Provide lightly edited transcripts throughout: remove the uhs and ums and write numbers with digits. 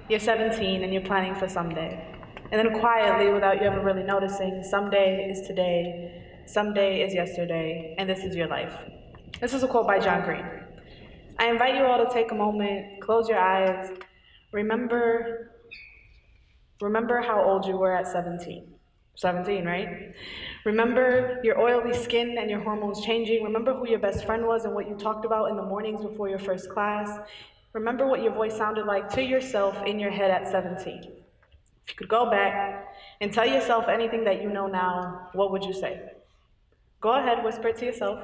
You're 17 and you're planning for someday. And then quietly, without you ever really noticing, someday is today, someday is yesterday, and this is your life. This is a quote by John Green. I invite you all to take a moment, close your eyes, remember how old you were at 17. 17, right? Remember your oily skin and your hormones changing. Remember who your best friend was and what you talked about in the mornings before your first class. Remember what your voice sounded like to yourself in your head at 17. If you could go back and tell yourself anything that you know now, what would you say? Go ahead, whisper it to yourself.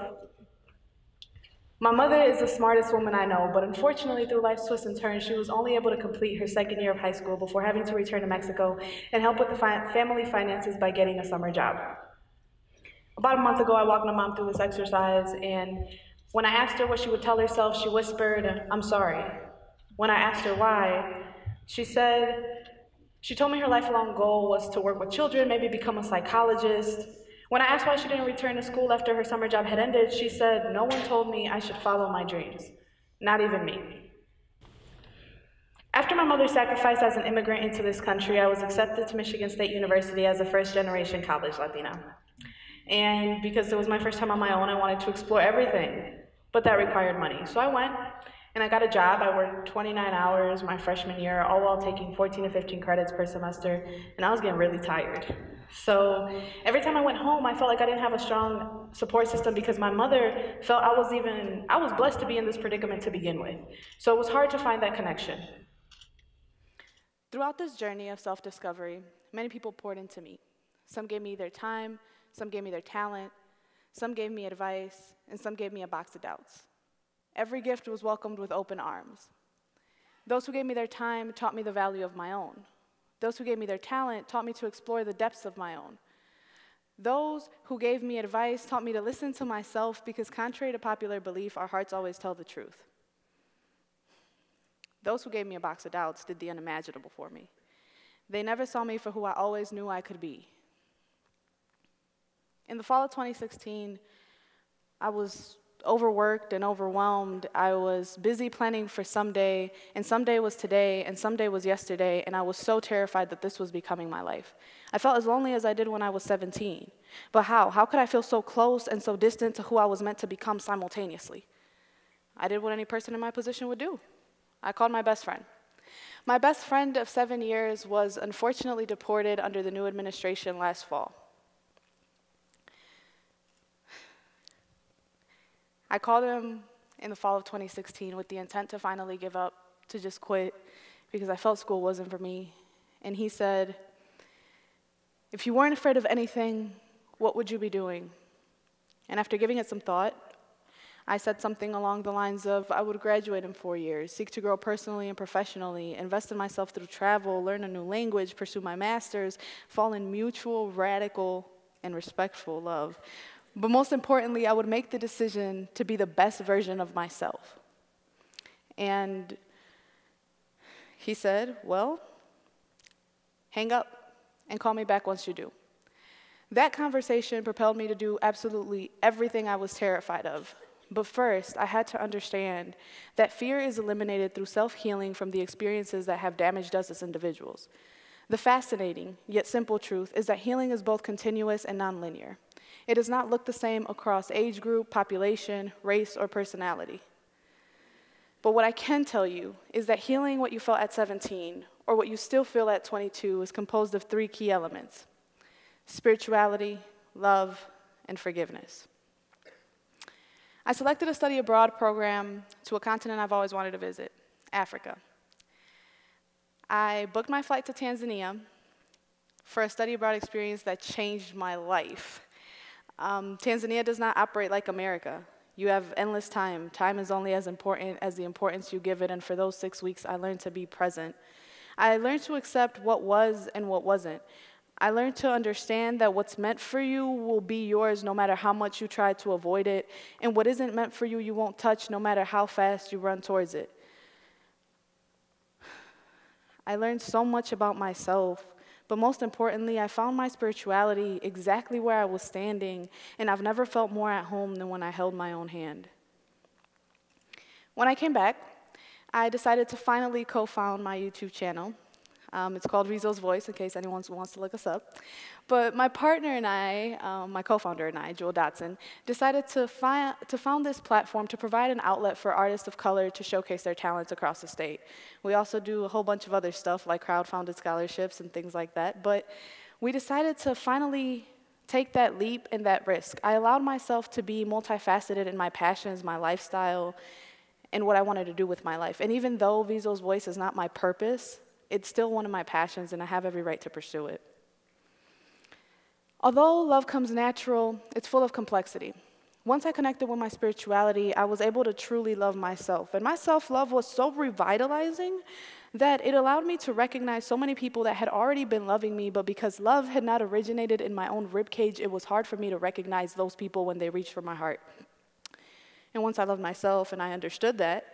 My mother is the smartest woman I know, but unfortunately, through life's twists and turns, she was only able to complete her second year of high school before having to return to Mexico and help with the family finances by getting a summer job. About a month ago, I walked my mom through this exercise, and when I asked her what she would tell herself, she whispered, "I'm sorry." When I asked her why, she told me her lifelong goal was to work with children, maybe become a psychologist. When I asked why she didn't return to school after her summer job had ended, she said, "No one told me I should follow my dreams, not even me." After my mother's sacrifice as an immigrant into this country, I was accepted to Michigan State University as a first-generation college Latina. And because it was my first time on my own, I wanted to explore everything, but that required money. So I went, and I got a job. I worked 29 hours my freshman year, all while taking 14 to 15 credits per semester, and I was getting really tired. So every time I went home, I felt like I didn't have a strong support system because my mother felt I was blessed to be in this predicament to begin with. So it was hard to find that connection. Throughout this journey of self-discovery, many people poured into me. Some gave me their time, some gave me their talent, some gave me advice, and some gave me a box of doubts. Every gift was welcomed with open arms. Those who gave me their time taught me the value of my own. Those who gave me their talent taught me to explore the depths of my own. Those who gave me advice taught me to listen to myself because contrary to popular belief, our hearts always tell the truth. Those who gave me a box of doubts did the unimaginable for me. They never saw me for who I always knew I could be. In the fall of 2016, I was overworked and overwhelmed. I was busy planning for someday, and someday was today, and someday was yesterday, and I was so terrified that this was becoming my life. I felt as lonely as I did when I was 17. But how? How could I feel so close and so distant to who I was meant to become simultaneously? I did what any person in my position would do. I called my best friend. My best friend of 7 years was unfortunately deported under the new administration last fall. I called him in the fall of 2016 with the intent to finally give up, to just quit, because I felt school wasn't for me. And he said, "If you weren't afraid of anything, what would you be doing?" And after giving it some thought, I said something along the lines of, I would graduate in 4 years, seek to grow personally and professionally, invest in myself through travel, learn a new language, pursue my master's, fall in mutual, radical, and respectful love. But most importantly, I would make the decision to be the best version of myself. And he said, "Well, hang up and call me back once you do." That conversation propelled me to do absolutely everything I was terrified of. But first, I had to understand that fear is eliminated through self-healing from the experiences that have damaged us as individuals. The fascinating, yet simple truth is that healing is both continuous and nonlinear. It does not look the same across age group, population, race, or personality. But what I can tell you is that healing what you felt at 17, or what you still feel at 22, is composed of 3 key elements: spirituality, love, and forgiveness. I selected a study abroad program to a continent I've always wanted to visit, Africa. I booked my flight to Tanzania for a study abroad experience that changed my life. Tanzania does not operate like America. You have endless time. Time is only as important as the importance you give it, and for those 6 weeks, I learned to be present. I learned to accept what was and what wasn't. I learned to understand that what's meant for you will be yours no matter how much you try to avoid it, and what isn't meant for you, you won't touch no matter how fast you run towards it. I learned so much about myself, but most importantly, I found my spirituality exactly where I was standing, and I've never felt more at home than when I held my own hand. When I came back, I decided to finally co-found my YouTube channel. It's called Reso's Voice, in case anyone wants to look us up. But my partner and I, my co-founder and I, Joel Dotson, decided to found this platform to provide an outlet for artists of color to showcase their talents across the state. We also do a whole bunch of other stuff, like crowd-funded scholarships and things like that. But we decided to finally take that leap and that risk. I allowed myself to be multifaceted in my passions, my lifestyle, and what I wanted to do with my life. And even though Reso's Voice is not my purpose, it's still one of my passions, and I have every right to pursue it. Although love comes natural, it's full of complexity. Once I connected with my spirituality, I was able to truly love myself. And my self-love was so revitalizing that it allowed me to recognize so many people that had already been loving me, but because love had not originated in my own ribcage, it was hard for me to recognize those people when they reached for my heart. And once I loved myself and I understood that,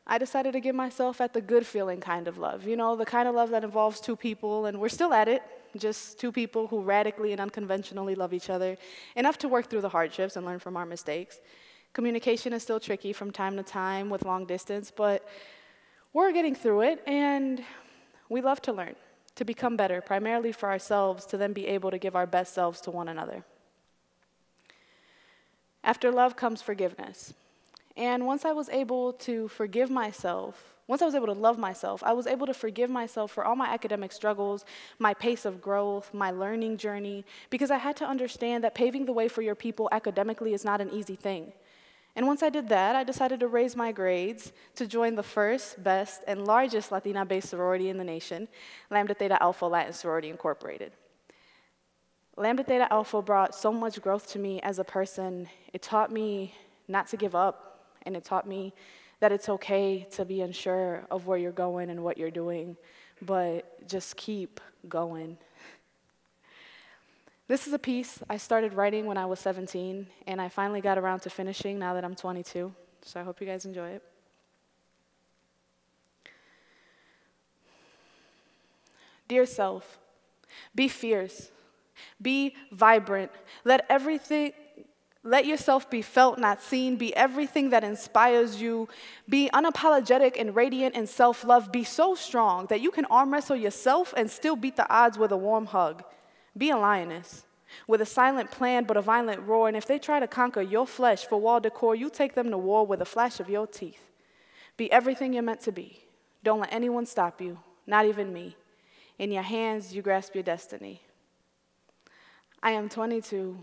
I decided to give myself at the good feeling kind of love. You know, the kind of love that involves two people, and we're still at it, just two people who radically and unconventionally love each other, enough to work through the hardships and learn from our mistakes. Communication is still tricky from time to time with long distance, but we're getting through it, and we love to learn, to become better, primarily for ourselves, to then be able to give our best selves to one another. After love comes forgiveness. And once I was able to forgive myself, once I was able to love myself, I was able to forgive myself for all my academic struggles, my pace of growth, my learning journey, because I had to understand that paving the way for your people academically is not an easy thing. And once I did that, I decided to raise my grades to join the first, best, and largest Latina-based sorority in the nation, Lambda Theta Alpha Latin Sorority Incorporated. Lambda Theta Alpha brought so much growth to me as a person. It taught me not to give up. And it taught me that it's okay to be unsure of where you're going and what you're doing, but just keep going. This is a piece I started writing when I was 17, and I finally got around to finishing now that I'm 22, so I hope you guys enjoy it. Dear self, be fierce, be vibrant, let yourself be felt, not seen. Be everything that inspires you. Be unapologetic and radiant in self-love. Be so strong that you can arm wrestle yourself and still beat the odds with a warm hug. Be a lioness with a silent plan but a violent roar. And if they try to conquer your flesh for wall decor, you take them to war with a flash of your teeth. Be everything you're meant to be. Don't let anyone stop you, not even me. In your hands, you grasp your destiny. I am 22.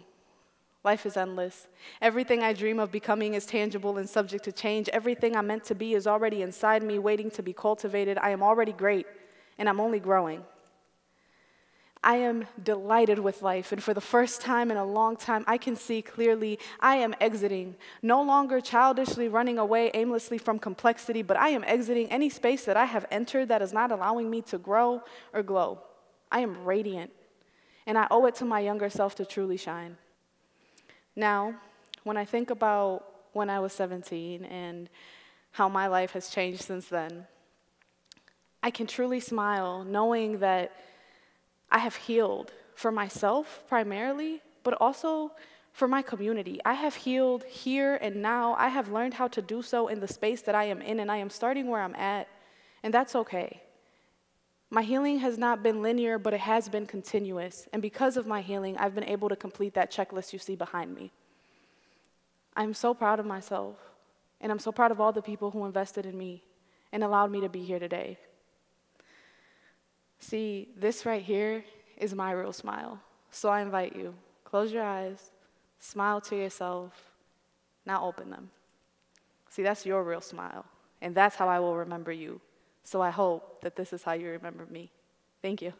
Life is endless. Everything I dream of becoming is tangible and subject to change. Everything I'm meant to be is already inside me, waiting to be cultivated. I am already great, and I'm only growing. I am delighted with life, and for the first time in a long time, I can see clearly I am exiting, no longer childishly running away aimlessly from complexity, but I am exiting any space that I have entered that is not allowing me to grow or glow. I am radiant, and I owe it to my younger self to truly shine. Now, when I think about when I was 17 and how my life has changed since then, I can truly smile knowing that I have healed for myself primarily, but also for my community. I have healed here and now. I have learned how to do so in the space that I am in, and I am starting where I'm at, and that's okay. My healing has not been linear, but it has been continuous. And because of my healing, I've been able to complete that checklist you see behind me. I'm so proud of myself, and I'm so proud of all the people who invested in me and allowed me to be here today. See, this right here is my real smile. So I invite you, close your eyes, smile to yourself, now open them. See, that's your real smile, and that's how I will remember you. So I hope that this is how you remember me. Thank you.